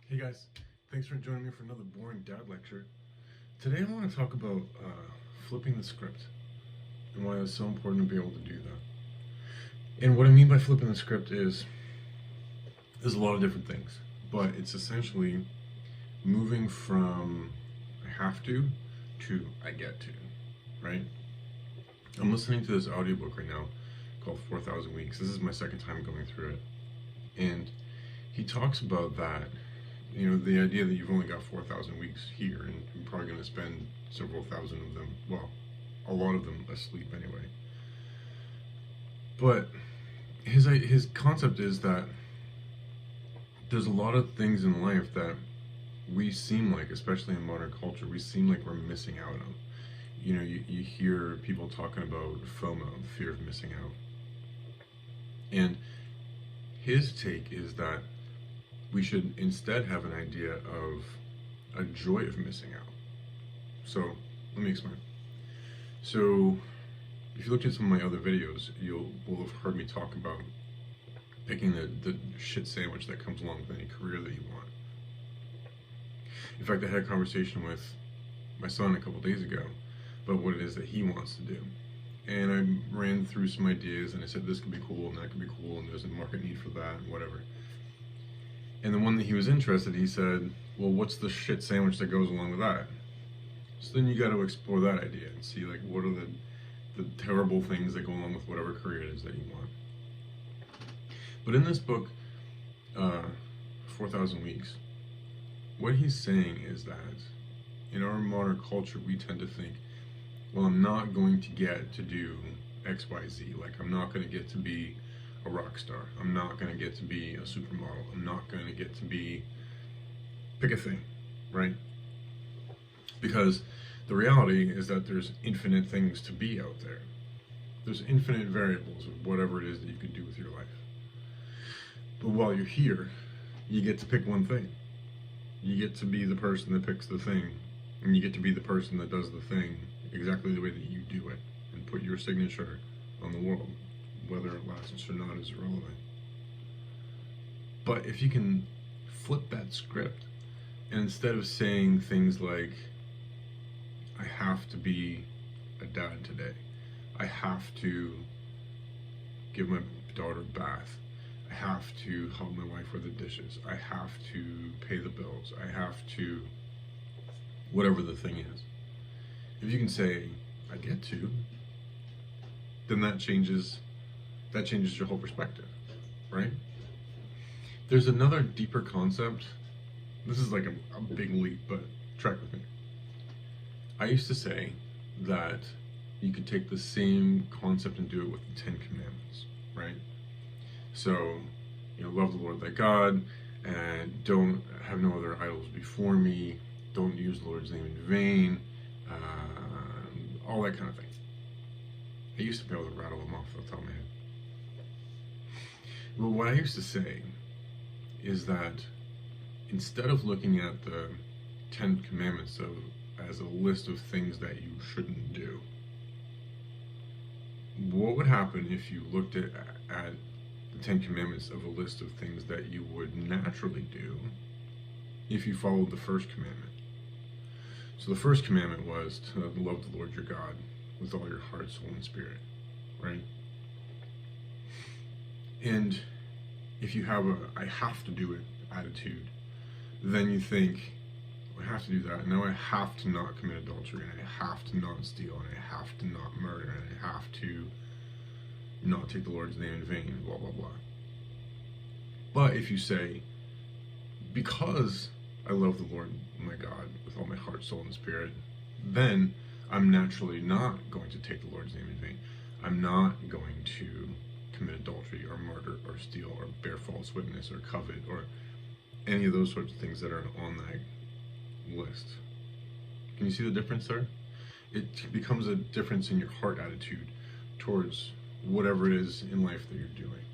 Hey guys, thanks for joining me for another boring dad lecture. Today I want to talk about flipping the script and why it's so important to be able to do that. And what I mean by flipping the script is there's a lot of different things, but it's essentially moving from I have to I get to, right? I'm listening to this audiobook right now called 4,000 Weeks. This is my second time going through it. And he talks about that, the idea that you've only got 4,000 weeks here and you're probably going to spend several thousand of them, well, a lot of them asleep anyway. But his concept is that there's a lot of things in life that we seem like, especially in modern culture, we seem like we're missing out on. You hear people talking about FOMO, fear of missing out. And his take is that we should instead have an idea of a joy of missing out. So let me explain. So if you looked at some of my other videos, you will have heard me talk about picking the shit sandwich that comes along with any career that you want. In fact, I had a conversation with my son a couple days ago about what it is that he wants to do. And I ran through some ideas and I said this could be cool and that could be cool and there's a market need for that and whatever. And the one that he was interested, he said, well, what's the shit sandwich that goes along with that? So then you got to explore that idea and see, like, what are the terrible things that go along with whatever career it is that you want. But in this book, 4,000 Weeks, what he's saying is that in our modern culture, we tend to think, well, I'm not going to get to do X, Y, Z. Like, I'm not going to get to be a rock star. I'm not going to get to be a supermodel. I'm not going to get to be, pick a thing, right? Because the reality is that there's infinite things to be out there. There's infinite variables of whatever it is that you can do with your life. But while you're here, you get to pick one thing. You get to be the person that picks the thing, and you get to be the person that does the thing exactly the way that you do it, and put your signature on the world. Whether it lasts or not is irrelevant. But if you can flip that script, and instead of saying things like, I have to be a dad today, I have to give my daughter a bath, I have to help my wife with the dishes, I have to pay the bills, I have to, whatever the thing is. If you can say, I get to, then that changes your whole perspective, right? There's another deeper concept. This is like a big leap, but track with me. I used to say that you could take the same concept and do it with the 10 Commandments, right? So, love the Lord thy God, and don't have no other idols before me, don't use the Lord's name in vain, all that kind of thing. I used to be able to rattle them off the top of my head. Well, what I used to say is that instead of looking at the 10 Commandments as a list of things that you shouldn't do, what would happen if you looked at the 10 Commandments of a list of things that you would naturally do if you followed the first commandment? So the first commandment was to love the Lord your God with all your heart, soul, and spirit, right? And if you have a I have to do it attitude, then you think, I have to do that. Now I have to not commit adultery, and I have to not steal, and I have to not murder, and I have to not take the Lord's name in vain, blah, blah, blah. But if you say, because I love the Lord my God with all my heart, soul, and spirit, then I'm naturally not going to take the Lord's name in vain. I'm not going to commit adultery or murder or steal or bear false witness or covet or any of those sorts of things that are on that list. Can you see the difference there? It becomes a difference in your heart attitude towards whatever it is in life that you're doing.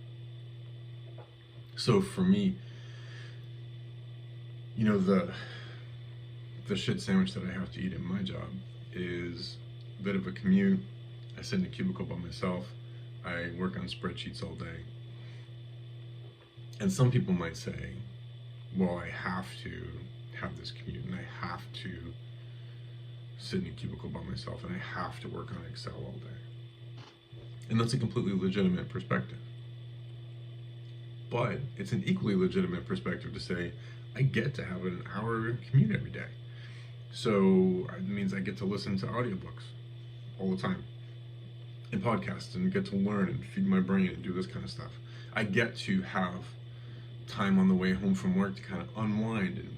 So for me, the shit sandwich that I have to eat in my job is a bit of a commute. I sit in a cubicle by myself. I work on spreadsheets all day. And some people might say, well, I have to have this commute, and I have to sit in a cubicle by myself, and I have to work on Excel all day. And that's a completely legitimate perspective. But it's an equally legitimate perspective to say, I get to have an hour commute every day. So it means I get to listen to audiobooks all the time and podcasts and get to learn and feed my brain and do this kind of stuff. I get to have time on the way home from work to kind of unwind and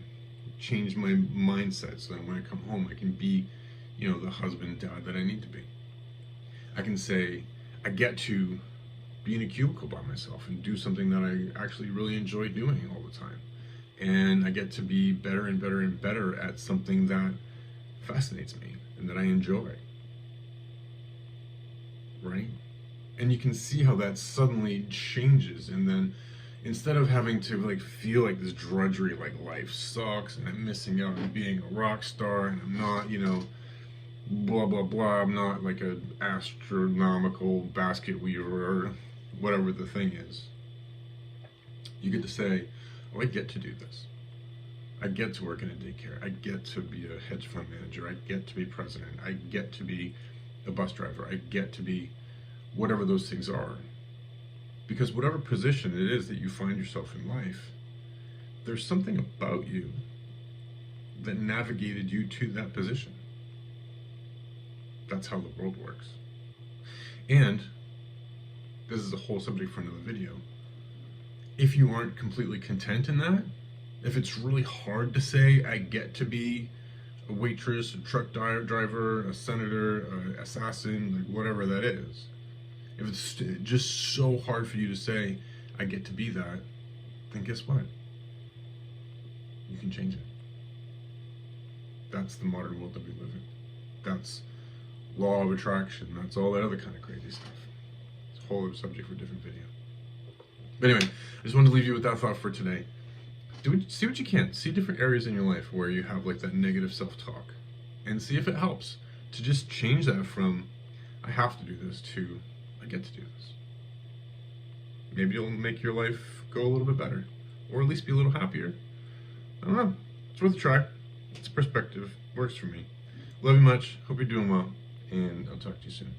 change my mindset so that when I come home I can be, the husband, dad that I need to be. I can say I get to be in a cubicle by myself and do something that I actually really enjoy doing all the time. And I get to be better and better and better at something that fascinates me and that I enjoy. Right? And you can see how that suddenly changes, and then instead of having to feel like this drudgery, like life sucks and I'm missing out on being a rock star and I'm not, blah blah blah, I'm not like an astronomical basket weaver or whatever the thing is. You get to say, oh, I get to do this. I get to work in a daycare. I get to be a hedge fund manager. I get to be president. I get to be a bus driver. I get to be whatever those things are. Because whatever position it is that you find yourself in life, there's something about you that navigated you to that position. That's how the world works. And this is a whole subject for another video. If you aren't completely content in that, if it's really hard to say, I get to be a waitress, a truck driver, a senator, an assassin, like whatever that is, if it's just so hard for you to say, I get to be that, then guess what? You can change it. That's the modern world that we live in. That's law of attraction. That's all that other kind of crazy stuff. It's a whole other subject for a different video. But anyway, I just wanted to leave you with that thought for today. See what you can. See different areas in your life where you have that negative self-talk, and see if it helps to just change that from I have to do this to I get to do this. Maybe it'll make your life go a little bit better, or at least be a little happier. I don't know. It's worth a try. It's a perspective. Works for me. Love you much. Hope you're doing well, and I'll talk to you soon.